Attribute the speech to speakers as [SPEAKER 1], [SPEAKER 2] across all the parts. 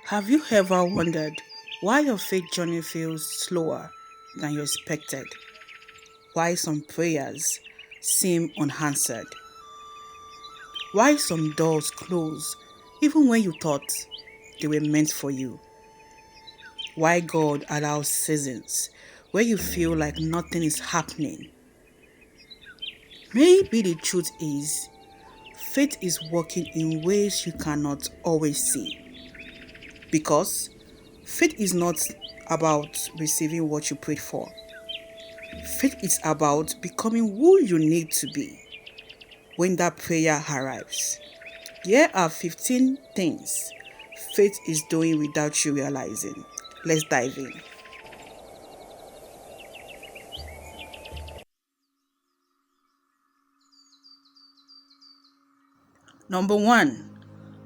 [SPEAKER 1] Have you ever wondered why your faith journey feels slower than you expected? Why some prayers seem unanswered? Why some doors close even when you thought they were meant for you? Why God allows seasons where you feel like nothing is happening? Maybe the truth is, faith is working in ways you cannot always see. Because faith is not about receiving what you prayed for. Faith is about becoming who you need to be when that prayer arrives. Here are 15 things faith is doing without you realizing. Let's dive in. Number one,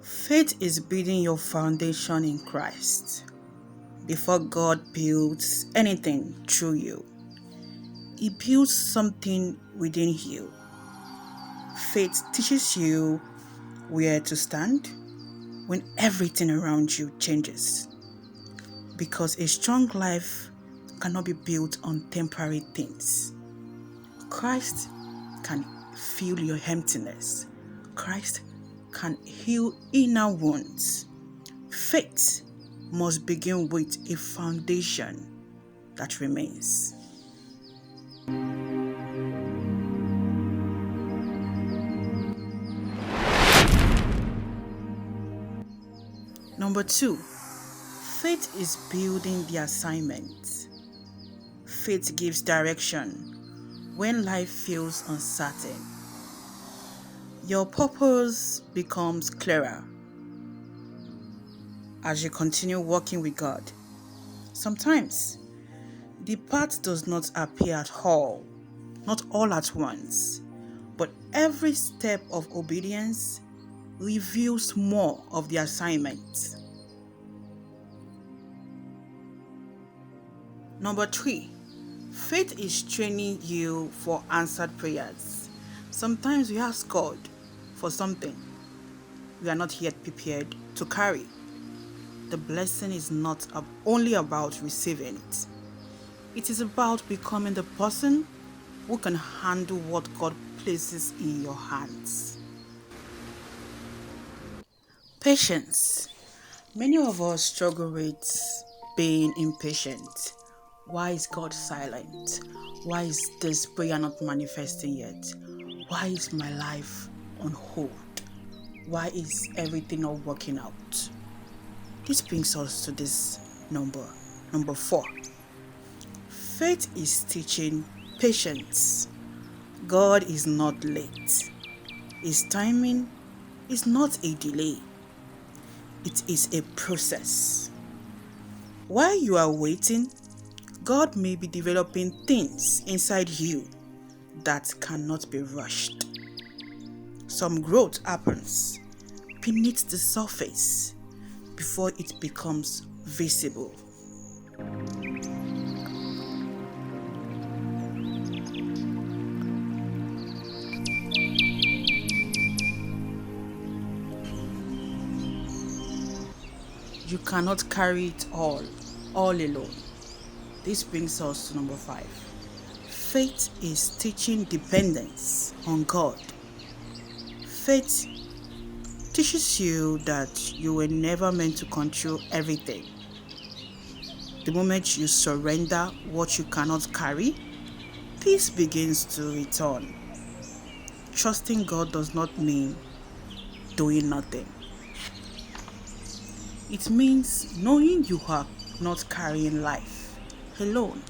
[SPEAKER 1] faith is building your foundation in Christ. Before God builds anything through you, He builds something within you. Faith teaches you where to stand when everything around you changes. Because a strong life cannot be built on temporary things. Christ can fill your emptiness. Christ can heal inner wounds. Faith must begin with a foundation that remains. Number two, faith is building the assignment. Faith gives direction when life feels uncertain. Your purpose becomes clearer as you continue walking with God. Sometimes, the path does not appear at all, not all at once, but every step of obedience reveals more of the assignment. Number three, faith is training you for answered prayers. Sometimes we ask God for something we are not yet prepared to carry. The blessing is not only about receiving it. It is about becoming the person who can handle what God places in your hands. Patience. Many of us struggle with being impatient. Why is God silent? Why is this prayer not manifesting yet? Why is my life on hold? Why is everything not working out? This brings us to this number four. Faith is teaching patience. God is not late. His timing is not a delay. It is a process. While you are waiting, God may be developing things inside you that cannot be rushed. Some growth happens beneath the surface before it becomes visible. You cannot carry it all alone. This brings us to number five. Faith is teaching dependence on God. Faith teaches you that you were never meant to control everything. The moment you surrender what you cannot carry, peace begins to return. Trusting God does not mean doing nothing. It means knowing you are not carrying life alone.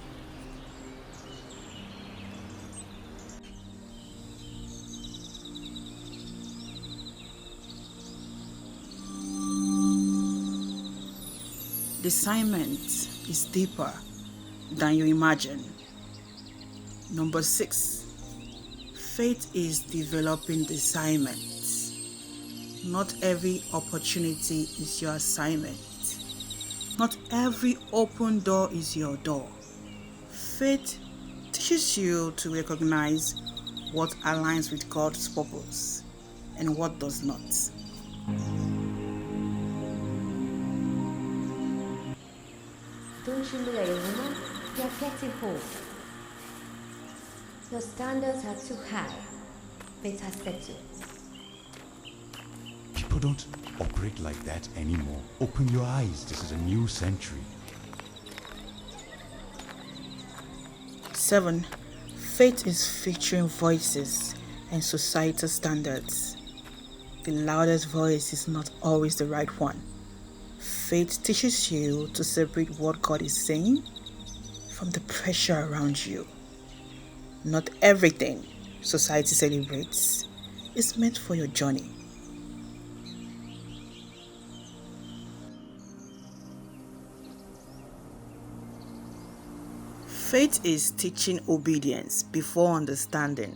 [SPEAKER 1] The assignment is deeper than you imagine. Number six, faith is developing the assignment. Not every opportunity is your assignment. Not every open door is your door. Faith teaches you to recognize what aligns with God's purpose and what does not.
[SPEAKER 2] Don't you know you're a woman? You're getting old. Your standards are too high. Better settle.
[SPEAKER 3] People don't operate like that anymore. Open your eyes. This is a new century.
[SPEAKER 1] 7. Faith is featuring voices and societal standards. The loudest voice is not always the right one. Faith teaches you to separate what God is saying from the pressure around you. Not everything society celebrates is meant for your journey. Faith is teaching obedience before understanding.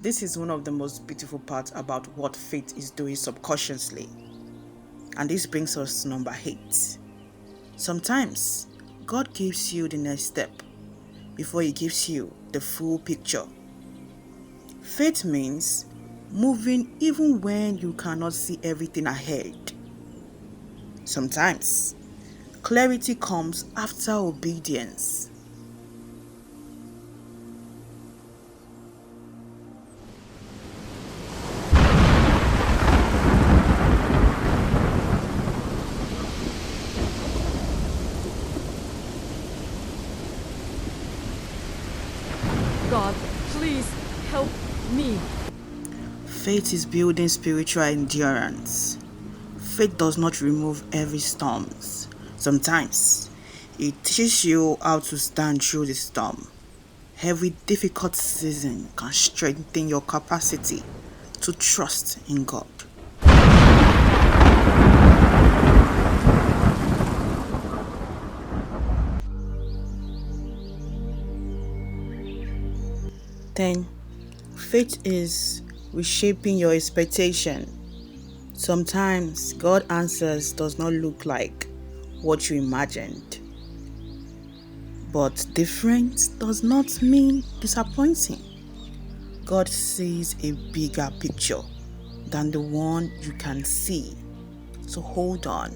[SPEAKER 1] This is one of the most beautiful parts about what faith is doing subconsciously. And this brings us to number 8. Sometimes God gives you the next step before He gives you the full picture. Faith means moving even when you cannot see everything ahead. Sometimes clarity comes after obedience.
[SPEAKER 4] God, please help me.
[SPEAKER 1] Faith is building spiritual endurance. Faith does not remove every storm. Sometimes it teaches you how to stand through the storm. Every difficult season can strengthen your capacity to trust in God. Then, faith is reshaping your expectation. Sometimes God's answers does not look like what you imagined. But different does not mean disappointing. God sees a bigger picture than the one you can see. So hold on.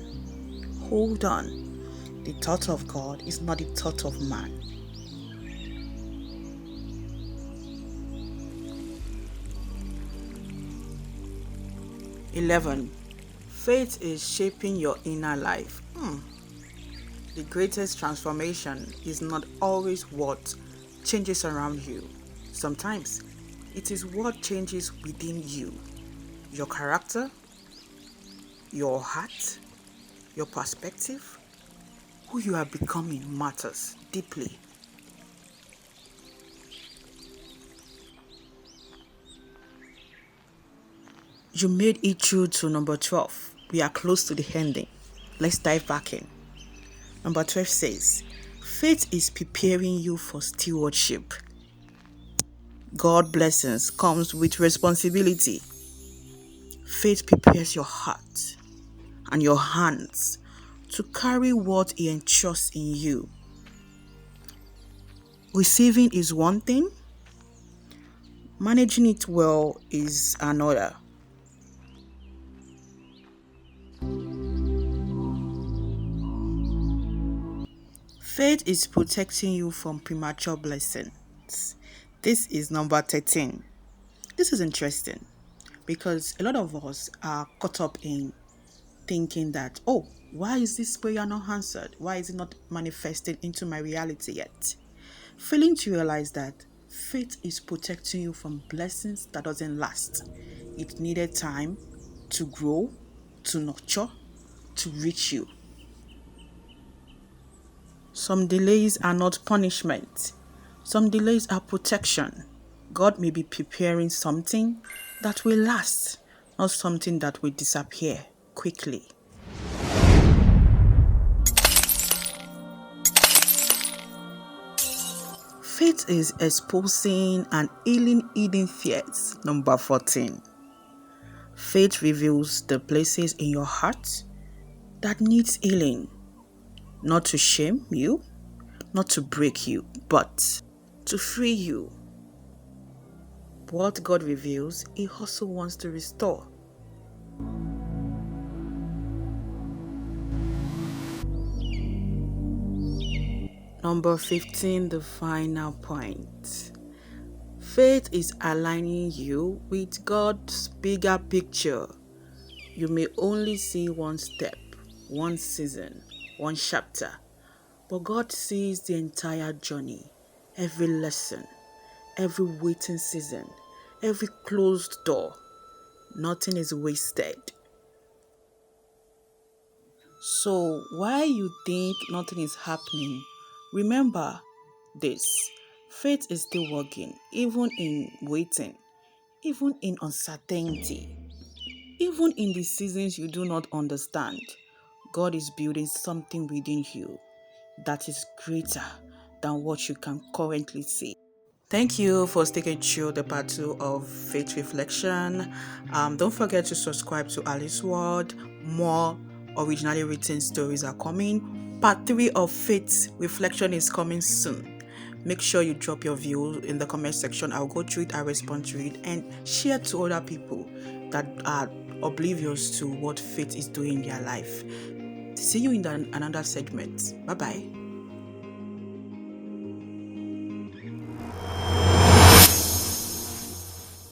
[SPEAKER 1] Hold on. The thought of God is not the thought of man. "11. Faith is shaping your inner life. The greatest transformation is not always what changes around you. Sometimes it is what changes within you. Your character, your heart, your perspective, who you are becoming matters deeply. You made it through to number 12. We are close to the ending. Let's dive back in. Number 12 says, faith is preparing you for stewardship. God blessings comes with responsibility. Faith prepares your heart and your hands to carry what He entrusts in you. Receiving is one thing, managing it well is another. Faith is protecting you from premature blessings. This is number 13. This is interesting because a lot of us are caught up in thinking that, oh, why is this prayer not answered? Why is it not manifested into my reality yet? Failing to realize that faith is protecting you from blessings that doesn't last. It needed time to grow, to nurture, to reach you. Some delays are not punishment. Some delays are protection. God may be preparing something that will last, not something that will disappear quickly. Faith is exposing and healing hidden fears. Number 14. Faith reveals the places in your heart that needs healing. Not to shame you, not to break you, but to free you. What God reveals, He also wants to restore. Number 15, the final point. Faith is aligning you with God's bigger picture. You may only see one step, one season, one chapter, but God sees the entire journey, every lesson, every waiting season, every closed door. Nothing is wasted. So, why you think nothing is happening? Remember this: faith is still working, even in waiting, even in uncertainty, even in the seasons you do not understand. God is building something within you that is greater than what you can currently see. Thank you for sticking through the part 2 of Faith Reflection. Don't forget to subscribe to Aliceworld. More originally written stories are coming. Part 3 of Faith Reflection is coming soon. Make sure you drop your views in the comment section. I'll go through it, I'll respond to it, and share to other people that are oblivious to what faith is doing in their life. See you in another segment. Bye-bye.